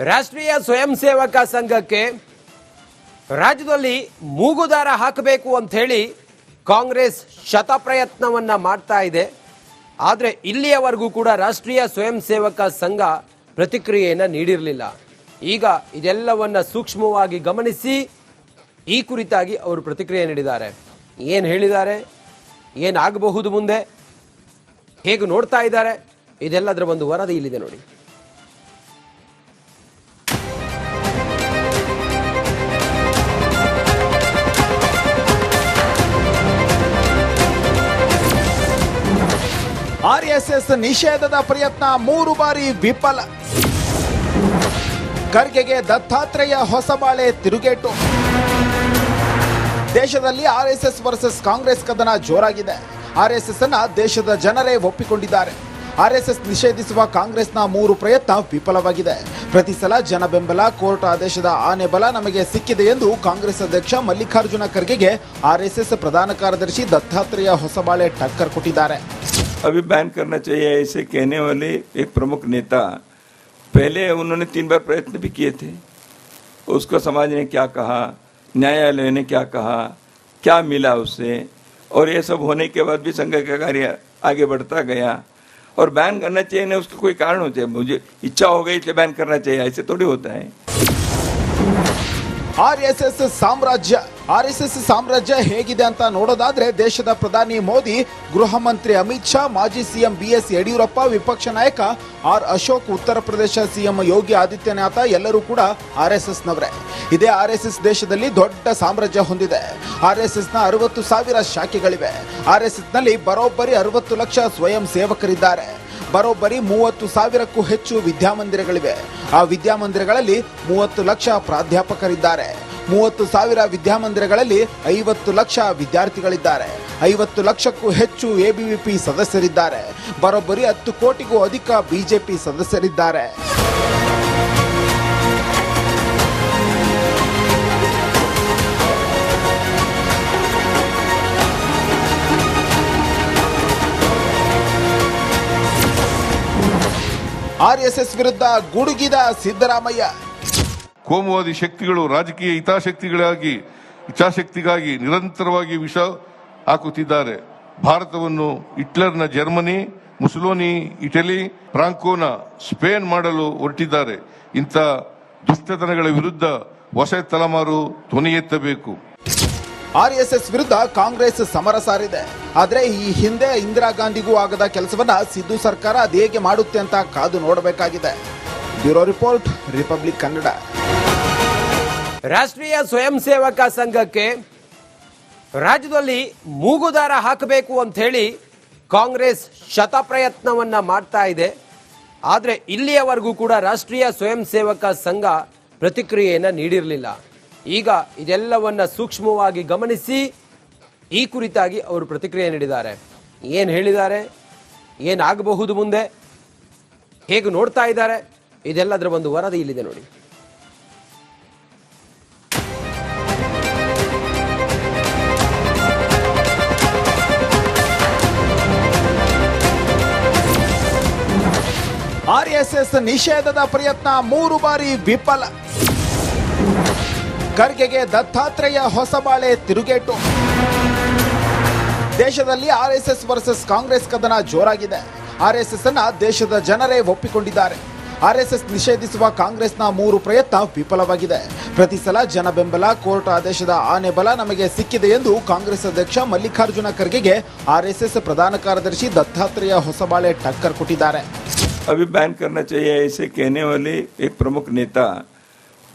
ರಾಷ್ಟ್ರೀಯ ಸ್ವಯಂ ಸೇವಕ ಸಂಘಕ್ಕೆ ರಾಜ್ಯದಲ್ಲಿ ಮೂಗುದಾರ ಹಾಕಬೇಕು ಅಂತ ಹೇಳಿ ಕಾಂಗ್ರೆಸ್ ಶತಪ್ರಯತ್ನವನ್ನ ಮಾಡ್ತಾ ಇದೆ. ಆದರೆ ಇಲ್ಲಿಯವರೆಗೂ ಕೂಡ ರಾಷ್ಟ್ರೀಯ ಸ್ವಯಂ ಸೇವಕ ಸಂಘ ಪ್ರತಿಕ್ರಿಯೆಯನ್ನು ನೀಡಿರಲಿಲ್ಲ. ಈಗ ಇದೆಲ್ಲವನ್ನ ಸೂಕ್ಷ್ಮವಾಗಿ ಗಮನಿಸಿ ಈ ಕುರಿತಾಗಿ ಅವರು ಪ್ರತಿಕ್ರಿಯೆ ನೀಡಿದ್ದಾರೆ. ಏನು ಹೇಳಿದ್ದಾರೆ, ಏನಾಗಬಹುದು ಮುಂದೆ, ಹೇಗೆ ನೋಡ್ತಾ ಇದ್ದಾರೆ, ಇದೆಲ್ಲದರ ಒಂದು ವರದಿ ಇಲ್ಲಿದೆ ನೋಡಿ. ಆರ್ಎಸ್ಎಸ್ ನಿಷೇಧದ ಪ್ರಯತ್ನ 3 ಬಾರಿ ವಿಫಲ. ಖರ್ಗೆಗೆ ದತ್ತಾತ್ರೇಯ ಹೊಸಬಾಳೆ ತಿರುಗೇಟು. ದೇಶದಲ್ಲಿ ಆರ್ಎಸ್ಎಸ್ ವರ್ಸಸ್ ಕಾಂಗ್ರೆಸ್ ಕದನ ಜೋರಾಗಿದೆ. ಆರ್ಎಸ್ಎಸ್ ಅನ್ನ ದೇಶದ ಜನರೇ ಒಪ್ಪಿಕೊಂಡಿದ್ದಾರೆ. ಆರ್ಎಸ್ಎಸ್ ನಿಷೇಧಿಸುವ ಕಾಂಗ್ರೆಸ್ನ 3 ಪ್ರಯತ್ನ ವಿಫಲವಾಗಿದೆ. ಪ್ರತಿ ಸಲ ಜನ ಬೆಂಬಲ, ಕೋರ್ಟ್ ಆದೇಶದ ಆನೆ ಬಲ ನಮಗೆ ಸಿಕ್ಕಿದೆ ಎಂದು ಕಾಂಗ್ರೆಸ್ ಅಧ್ಯಕ್ಷ ಮಲ್ಲಿಕಾರ್ಜುನ ಖರ್ಗೆಗೆ ಆರ್ಎಸ್ಎಸ್ ಪ್ರಧಾನ ಕಾರ್ಯದರ್ಶಿ ದತ್ತಾತ್ರೇಯ ಹೊಸಬಾಳೆ ಟಕ್ಕರ್ ಕೊಟ್ಟಿದ್ದಾರೆ. अभी बैन करना चाहिए ऐसे कहने वाले एक प्रमुख नेता पहले उन्होंने 3 बार प्रयत्न भी किए थे. उसको समाज ने क्या कहा, न्यायालय ने क्या कहा, क्या मिला उससे, और ये सब होने के बाद भी संघ का कार्य आगे बढ़ता गया. और बैन करना चाहिए ना, उसका कोई कारण होता है. मुझे इच्छा हो गई इसलिए बैन करना चाहिए, ऐसे थोड़ी होता है. ಆರ್ಎಸ್ಎಸ್ ಸಾಮ್ರಾಜ್ಯ ಹೇಗಿದೆ ಅಂತ ನೋಡೋದಾದ್ರೆ ದೇಶದ ಪ್ರಧಾನಿ ಮೋದಿ, ಗೃಹ ಮಂತ್ರಿ ಅಮಿತ್ ಶಾ, ಮಾಜಿ ಸಿಎಂ ಬಿಎಸ್ ಯಡಿಯೂರಪ್ಪ, ವಿಪಕ್ಷ ನಾಯಕ ಆರ್ ಅಶೋಕ್, ಉತ್ತರ ಪ್ರದೇಶ ಸಿಎಂ ಯೋಗಿ ಆದಿತ್ಯನಾಥ ಎಲ್ಲರೂ ಕೂಡ ಆರ್ಎಸ್ಎಸ್ ನವರೇ. ಇದೇ ಆರ್ಎಸ್ಎಸ್ ದೇಶದಲ್ಲಿ ದೊಡ್ಡ ಸಾಮ್ರಾಜ್ಯ ಹೊಂದಿದೆ. ಆರ್ಎಸ್ಎಸ್ ನ 60,000 ಶಾಖೆಗಳಿವೆ. ಆರ್ಎಸ್ಎಸ್ ನಲ್ಲಿ ಬರೋಬ್ಬರಿ 60 ಲಕ್ಷ ಸ್ವಯಂ ಸೇವಕರಿದ್ದಾರೆ. ಬರೋಬ್ಬರಿ 30,000ಕ್ಕೂ ಹೆಚ್ಚು ವಿದ್ಯಾಮಂದಿರಗಳಿವೆ. ಆ ವಿದ್ಯಾಮಂದಿರಗಳಲ್ಲಿ 30 ಲಕ್ಷ ಪ್ರಾಧ್ಯಾಪಕರಿದ್ದಾರೆ. 30,000 ವಿದ್ಯಾಮಂದಿರಗಳಲ್ಲಿ 50 ಲಕ್ಷ ವಿದ್ಯಾರ್ಥಿಗಳಿದ್ದಾರೆ. 50 ಲಕ್ಷಕ್ಕೂ ಹೆಚ್ಚು ಎಬಿವಿಪಿ ಸದಸ್ಯರಿದ್ದಾರೆ. ಬರೋಬ್ಬರಿ 10 ಕೋಟಿಗೂ ಅಧಿಕ ಬಿಜೆಪಿ ಸದಸ್ಯರಿದ್ದಾರೆ. ಆರ್ಎಸ್ಎಸ್ ವಿರುದ್ಧ ಗುಡುಗಿದ ಸಿದ್ದರಾಮಯ್ಯ. ಕೋಮುವಾದಿ ಶಕ್ತಿಗಳು ರಾಜಕೀಯ ಇಚ್ಛಾಶಕ್ತಿಗಾಗಿ ನಿರಂತರವಾಗಿ ವಿಷ ಹಾಕುತ್ತಿದ್ದಾರೆ. ಭಾರತವನ್ನು ಹಿಟ್ಲರ್ನ ಜರ್ಮನಿ, ಮುಸೋಲಿನಿ ಇಟಲಿ, ಫ್ರಾಂಕೋನ ಸ್ಪೇನ್ ಮಾಡಲು ಹೊರಟಿದ್ದಾರೆ. ಇಂಥ ದುಷ್ಟತನಗಳ ವಿರುದ್ಧ ಹೊಸ ತಲೆಮಾರು ಧ್ವನಿ ಎತ್ತಬೇಕು. ಆರ್ಎಸ್ಎಸ್ ವಿರುದ್ಧ ಕಾಂಗ್ರೆಸ್ ಸಮರ ಸಾರಿದೆ. ಆದ್ರೆ ಈ ಹಿಂದೆ ಇಂದಿರಾ ಗಾಂಧಿಗೂ ಆಗದ ಕೆಲಸವನ್ನ ಸಿದ್ದು ಸರ್ಕಾರ ಅದು ಹೇಗೆ ಮಾಡುತ್ತೆ ಅಂತ ಕಾದು ನೋಡಬೇಕಾಗಿದೆ. Bureau report, republic Kannada. ರಾಷ್ಟ್ರೀಯ ಸ್ವಯಂ ಸೇವಕ ಸಂಘಕ್ಕೆ ರಾಜ್ಯದಲ್ಲಿ ಮೂಗುದಾರ ಹಾಕಬೇಕು ಅಂತ ಹೇಳಿ ಕಾಂಗ್ರೆಸ್ ಶತಪ್ರಯತ್ನವನ್ನ ಮಾಡ್ತಾ ಇದೆ. ಆದರೆ ಇಲ್ಲಿಯವರೆಗೂ ಕೂಡ ರಾಷ್ಟ್ರೀಯ ಸ್ವಯಂ ಸೇವಕ ಸಂಘ ಪ್ರತಿಕ್ರಿಯೆಯನ್ನು ನೀಡಿರಲಿಲ್ಲ. ಈಗ ಇದೆಲ್ಲವನ್ನ ಸೂಕ್ಷ್ಮವಾಗಿ ಗಮನಿಸಿ ಈ ಕುರಿತಾಗಿ ಅವರು ಪ್ರತಿಕ್ರಿಯೆ ನೀಡಿದ್ದಾರೆ. ಏನು ಹೇಳಿದ್ದಾರೆ, ಏನಾಗಬಹುದು ಮುಂದೆ, ಹೇಗೆ ನೋಡ್ತಾ ಇದ್ದಾರೆ, ಇದೆಲ್ಲದರ ಒಂದು ವರದಿ ಇಲ್ಲಿದೆ ನೋಡಿ. ಆರ್ಎಸ್ಎಸ್ ನಿಷೇಧದ ಪ್ರಯತ್ನ 3 ಬಾರಿ ವಿಫಲ. ಖರ್ಗೆಗೆ ದತ್ತಾತ್ರೇಯ ಹೊಸಬಾಳೆ ತಿರುಗೇಟು. ದೇಶದಲ್ಲಿ ಆರ್ಎಸ್ಎಸ್ ವರ್ಸಸ್ ಕಾಂಗ್ರೆಸ್ ಕದನ ಜೋರಾಗಿದೆ. ಆರ್ಎಸ್ಎಸ್ ಅನ್ನ ದೇಶದ ಜನರೇ ಒಪ್ಪಿಕೊಂಡಿದ್ದಾರೆ. ಆರ್ಎಸ್ಎಸ್ ನಿಷೇಧಿಸುವ ಕಾಂಗ್ರೆಸ್ನ 3 ಪ್ರಯತ್ನ ವಿಫಲವಾಗಿದೆ. ಪ್ರತಿ ಸಲ ಜನ ಬೆಂಬಲ, ಕೋರ್ಟ್ ಆದೇಶದ ಆನೆ ಬಲ ನಮಗೆ ಸಿಕ್ಕಿದೆ ಎಂದು ಕಾಂಗ್ರೆಸ್ ಅಧ್ಯಕ್ಷ ಮಲ್ಲಿಕಾರ್ಜುನ ಖರ್ಗೆಗೆ ಆರ್ಎಸ್ಎಸ್ ಪ್ರಧಾನ ಕಾರ್ಯದರ್ಶಿ ದತ್ತಾತ್ರೇಯ ಹೊಸಬಾಳೆ ಟಕ್ಕರ್ ಕೊಟ್ಟಿದ್ದಾರೆ. अभी बैन करना चाहिए ऐसे कहने वाले एक प्रमुख नेता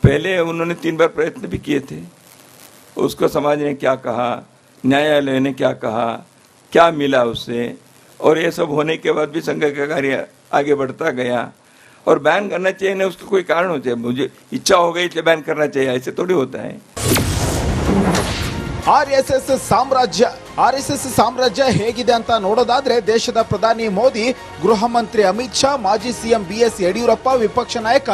पहले उन्होंने 3 बार प्रयत्न भी किए थे. उसको समाज ने क्या कहा, न्यायालय ने क्या कहा, क्या मिला उससे, और ये सब होने के बाद भी संघ का कार्य आगे बढ़ता गया. और बैन करना चाहिए ना, उसका कोई कारण होता है. मुझे इच्छा हो गई इसलिए बैन करना चाहिए, ऐसे थोड़ी होता है. ಆರ್ಎಸ್ಎಸ್ ಸಾಮ್ರಾಜ್ಯ ಹೇಗಿದೆ ಅಂತ ನೋಡೋದಾದ್ರೆ ದೇಶದ ಪ್ರಧಾನಿ ಮೋದಿ, ಗೃಹ ಮಂತ್ರಿ ಅಮಿತ್ ಶಾ, ಮಾಜಿ ಸಿಎಂ ಬಿಎಸ್ ಯಡಿಯೂರಪ್ಪ, ವಿಪಕ್ಷ ನಾಯಕ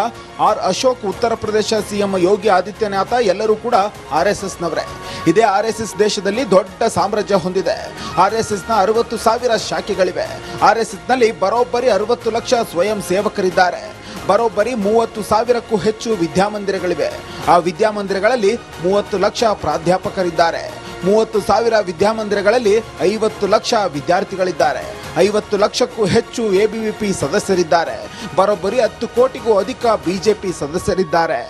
ಆರ್ ಅಶೋಕ್, ಉತ್ತರ ಪ್ರದೇಶ ಸಿಎಂ ಯೋಗಿ ಆದಿತ್ಯನಾಥ ಎಲ್ಲರೂ ಕೂಡ ಆರ್ಎಸ್ಎಸ್ ನವರೇ. ಇದೇ ಆರ್ಎಸ್ಎಸ್ ದೇಶದಲ್ಲಿ ದೊಡ್ಡ ಸಾಮ್ರಾಜ್ಯ ಹೊಂದಿದೆ. ಆರ್ಎಸ್ಎಸ್ ನ 60,000 ಶಾಖೆಗಳಿವೆ. ಆರ್ಎಸ್ಎಸ್ ನಲ್ಲಿ ಬರೋಬ್ಬರಿ 60 ಲಕ್ಷ ಸ್ವಯಂ ಸೇವಕರಿದ್ದಾರೆ. ಬರೋಬ್ಬರಿ 30,000ಕ್ಕೂ ಹೆಚ್ಚು ವಿದ್ಯಾಮಂದಿರಗಳಿವೆ. ಆ ವಿದ್ಯಾಮಂದಿರಗಳಲ್ಲಿ 30 ಲಕ್ಷ ಪ್ರಾಧ್ಯಾಪಕರಿದ್ದಾರೆ. 30,000 ವಿದ್ಯಾಮಂದಿರಗಳಲ್ಲಿ 50 ಲಕ್ಷ ವಿದ್ಯಾರ್ಥಿಗಳಿದ್ದಾರೆ. 50 ಲಕ್ಷಕ್ಕೂ ಹೆಚ್ಚು ಎಬಿವಿಪಿ ಸದಸ್ಯರಿದ್ದಾರೆ. ಬರೋಬ್ಬರಿ 10 ಕೋಟಿಗೂ ಅಧಿಕ ಬಿಜೆಪಿ ಸದಸ್ಯರಿದ್ದಾರೆ.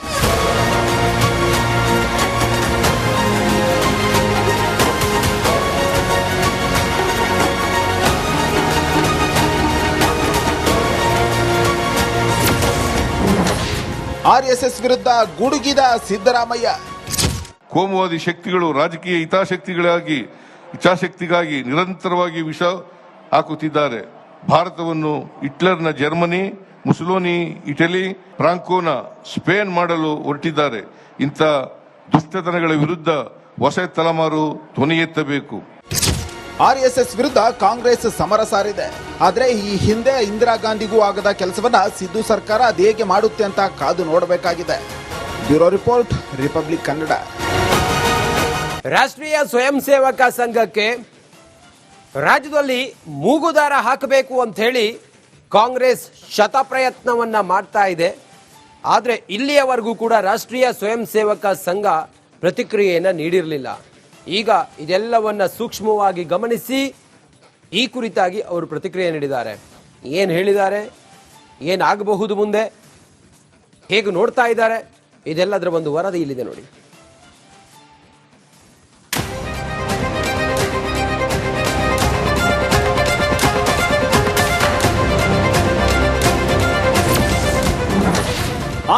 ಆರ್ಎಸ್ಎಸ್ ವಿರುದ್ಧ ಗುಡುಗಿದ ಸಿದ್ದರಾಮಯ್ಯ. ಕೋಮುವಾದಿ ಶಕ್ತಿಗಳು ರಾಜಕೀಯ ಇಚ್ಛಾಶಕ್ತಿಗಾಗಿ ನಿರಂತರವಾಗಿ ವಿಷ ಹಾಕುತ್ತಿದ್ದಾರೆ. ಭಾರತವನ್ನು ಹಿಟ್ಲರ್ನ ಜರ್ಮನಿ, ಮುಸೋಲಿನಿ ಇಟಲಿ, ಫ್ರಾಂಕೋನ ಸ್ಪೇನ್ ಮಾಡಲು ಹೊರಟಿದ್ದಾರೆ. ಇಂಥ ದುಷ್ಟತನಗಳ ವಿರುದ್ಧ ಹೊಸ ತಲೆಮಾರು ಧ್ವನಿ ಎತ್ತಬೇಕು. ಆರ್ಎಸ್ಎಸ್ ವಿರುದ್ಧ ಕಾಂಗ್ರೆಸ್ ಸಮರ ಸಾರಿದೆ. ಆದ್ರೆ ಈ ಹಿಂದೆ ಇಂದಿರಾ ಗಾಂಧಿಗೂ ಆಗದ ಕೆಲಸವನ್ನ ಸಿದ್ದು ಸರ್ಕಾರ ಅದೇಗೆ ಮಾಡುತ್ತೆ ಅಂತ ಕಾದು ನೋಡಬೇಕಾಗಿದೆ. Bureau report, republic Kannada. ರಾಷ್ಟ್ರೀಯ ಸ್ವಯಂ ಸೇವಕ ಸಂಘಕ್ಕೆ ರಾಜ್ಯದಲ್ಲಿ ಮೂಗುದಾರ ಹಾಕಬೇಕು ಅಂತ ಹೇಳಿ ಕಾಂಗ್ರೆಸ್ ಶತಪ್ರಯತ್ನವನ್ನ ಮಾಡ್ತಾ ಇದೆ. ಆದರೆ ಇಲ್ಲಿಯವರೆಗೂ ಕೂಡ ರಾಷ್ಟ್ರೀಯ ಸ್ವಯಂ ಸೇವಕ ಸಂಘ ಪ್ರತಿಕ್ರಿಯೆಯನ್ನು ನೀಡಿರಲಿಲ್ಲ. ಈಗ ಇದೆಲ್ಲವನ್ನ ಸೂಕ್ಷ್ಮವಾಗಿ ಗಮನಿಸಿ ಈ ಕುರಿತಾಗಿ ಅವರು ಪ್ರತಿಕ್ರಿಯೆ ನೀಡಿದ್ದಾರೆ. ಏನು ಹೇಳಿದ್ದಾರೆ, ಏನಾಗಬಹುದು ಮುಂದೆ, ಹೇಗೆ ನೋಡ್ತಾ ಇದ್ದಾರೆ, ಇದೆಲ್ಲದರ ಒಂದು ವರದಿ ಇಲ್ಲಿದೆ ನೋಡಿ.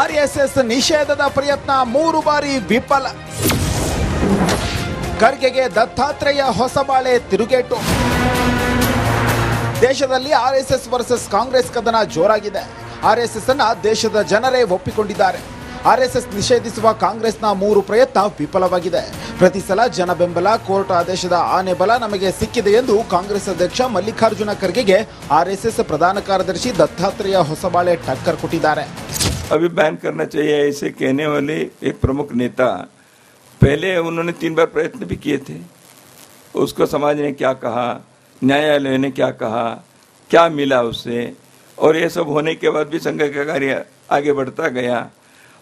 ಆರ್ಎಸ್ಎಸ್ ನಿಷೇಧದ ಪ್ರಯತ್ನ 3 ಬಾರಿ ವಿಫಲ. ಖರ್ಗೆಗೆ ದತ್ತಾತ್ರೇಯ ಹೊಸಬಾಳೆ ತಿರುಗೇಟು. ದೇಶದಲ್ಲಿ ಆರ್ಎಸ್ಎಸ್ ವರ್ಸಸ್ ಕಾಂಗ್ರೆಸ್ ಕದನ ಜೋರಾಗಿದೆ. ಆರ್ಎಸ್ಎಸ್ ಅನ್ನ ದೇಶದ ಜನರೇ ಒಪ್ಪಿಕೊಂಡಿದ್ದಾರೆ. ಆರ್ಎಸ್ಎಸ್ ನಿಷೇಧಿಸುವ ಕಾಂಗ್ರೆಸ್ನ 3 ಪ್ರಯತ್ನ ವಿಫಲವಾಗಿದೆ. ಪ್ರತಿ ಸಲ ಜನ ಬೆಂಬಲ, ಕೋರ್ಟ್ ಆದೇಶದ ಆನೆ ಬಲ ನಮಗೆ ಸಿಕ್ಕಿದೆ ಎಂದು ಕಾಂಗ್ರೆಸ್ ಅಧ್ಯಕ್ಷ ಮಲ್ಲಿಕಾರ್ಜುನ ಖರ್ಗೆಗೆ ಆರ್ಎಸ್ಎಸ್ ಪ್ರಧಾನ ಕಾರ್ಯದರ್ಶಿ ದತ್ತಾತ್ರೇಯ ಹೊಸಬಾಳೆ ಟಕ್ಕರ್ ಕೊಟ್ಟಿದ್ದಾರೆ. अभी बैन करना चाहिए ऐसे कहने वाले एक प्रमुख नेता पहले उन्होंने 3 बार प्रयत्न भी किए थे. उसको समाज ने क्या कहा, न्यायालय ने क्या कहा, क्या मिला उससे, और ये सब होने के बाद भी संघ का कार्य आगे बढ़ता गया.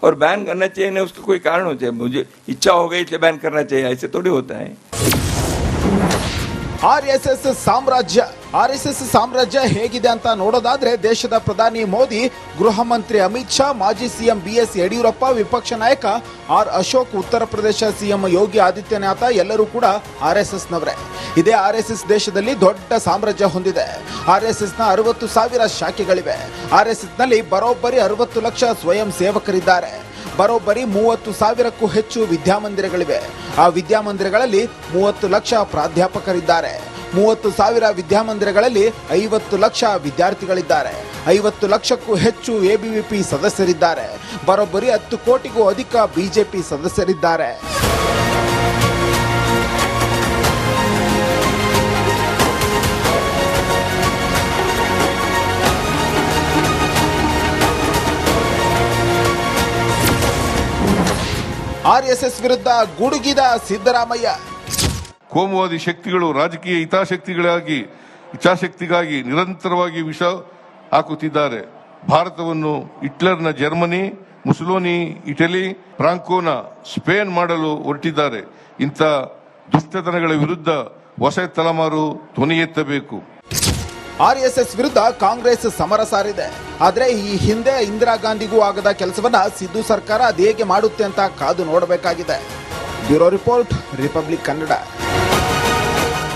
और बैन करना चाहिए ना, उसका कोई कारण हो चाहिए. मुझे इच्छा हो गई इसलिए बैन करना चाहिए, ऐसे थोड़ी होता है. ಆರ್ಎಸ್ಎಸ್ ಸಾಮ್ರಾಜ್ಯ ಹೇಗಿದೆ ಅಂತ ನೋಡೋದಾದ್ರೆ ದೇಶದ ಪ್ರಧಾನಿ ಮೋದಿ, ಗೃಹ ಮಂತ್ರಿ ಅಮಿತ್ ಶಾ, ಮಾಜಿ ಸಿಎಂ ಬಿಎಸ್ ಯಡಿಯೂರಪ್ಪ, ವಿಪಕ್ಷ ನಾಯಕ ಆರ್ ಅಶೋಕ್, ಉತ್ತರ ಪ್ರದೇಶ ಸಿಎಂ ಯೋಗಿ ಆದಿತ್ಯನಾಥ ಎಲ್ಲರೂ ಕೂಡ ಆರ್ಎಸ್ಎಸ್ ನವರೇ. ಇದೇ ಆರ್ಎಸ್ಎಸ್ ದೇಶದಲ್ಲಿ ದೊಡ್ಡ ಸಾಮ್ರಾಜ್ಯ ಹೊಂದಿದೆ. ಆರ್ಎಸ್ಎಸ್ ನ 60,000 ಶಾಖೆಗಳಿವೆ. ಆರ್ಎಸ್ಎಸ್ ನಲ್ಲಿ ಬರೋಬ್ಬರಿ 60 ಲಕ್ಷ ಸ್ವಯಂ ಸೇವಕರಿದ್ದಾರೆ. ಬರೋಬ್ಬರಿ 30,000ಕ್ಕೂ ಹೆಚ್ಚು ವಿದ್ಯಾಮಂದಿರಗಳಿವೆ. ಆ ವಿದ್ಯಾಮಂದಿರಗಳಲ್ಲಿ 30 ಲಕ್ಷ ಪ್ರಾಧ್ಯಾಪಕರಿದ್ದಾರೆ. 30,000 ವಿದ್ಯಾಮಂದಿರಗಳಲ್ಲಿ 50 ಲಕ್ಷ ವಿದ್ಯಾರ್ಥಿಗಳಿದ್ದಾರೆ. 50 ಲಕ್ಷಕ್ಕೂ ಹೆಚ್ಚು ಎಬಿವಿಪಿ ಸದಸ್ಯರಿದ್ದಾರೆ. ಬರೋಬ್ಬರಿ 10 ಕೋಟಿಗೂ ಅಧಿಕ ಬಿಜೆಪಿ ಸದಸ್ಯರಿದ್ದಾರೆ. ಆರ್ಎಸ್ಎಸ್ ವಿರುದ್ಧ ಗುಡುಗಿದ ಸಿದ್ದರಾಮಯ್ಯ. ಕೋಮುವಾದಿ ಶಕ್ತಿಗಳು ರಾಜಕೀಯ ಇಚ್ಛಾಶಕ್ತಿಗಾಗಿ ನಿರಂತರವಾಗಿ ವಿಷ ಹಾಕುತ್ತಿದ್ದಾರೆ. ಭಾರತವನ್ನು ಹಿಟ್ಲರ್ನ ಜರ್ಮನಿ, ಮುಸೋಲಿನಿ ಇಟಲಿ, ಫ್ರಾಂಕೋನ ಸ್ಪೇನ್ ಮಾಡಲು ಹೊರಟಿದ್ದಾರೆ. ಇಂಥ ದುಷ್ಟತನಗಳ ವಿರುದ್ಧ ಹೊಸ ತಲೆಮಾರು ಧ್ವನಿ ಎತ್ತಬೇಕು. ಆರ್ಎಸ್ಎಸ್ ವಿರುದ್ಧ ಕಾಂಗ್ರೆಸ್ ಸಮರ ಸಾರಿದೆ. ಆದ್ರೆ ಈ ಹಿಂದೆ ಇಂದಿರಾ ಗಾಂಧಿಗೂ ಆಗದ ಕೆಲಸವನ್ನ ಸಿದ್ದು ಸರ್ಕಾರ ಅದೇಗೆ ಮಾಡುತ್ತೆ ಅಂತ ಕಾದು ನೋಡಬೇಕಾಗಿದೆ. Bureau report, republic Kannada.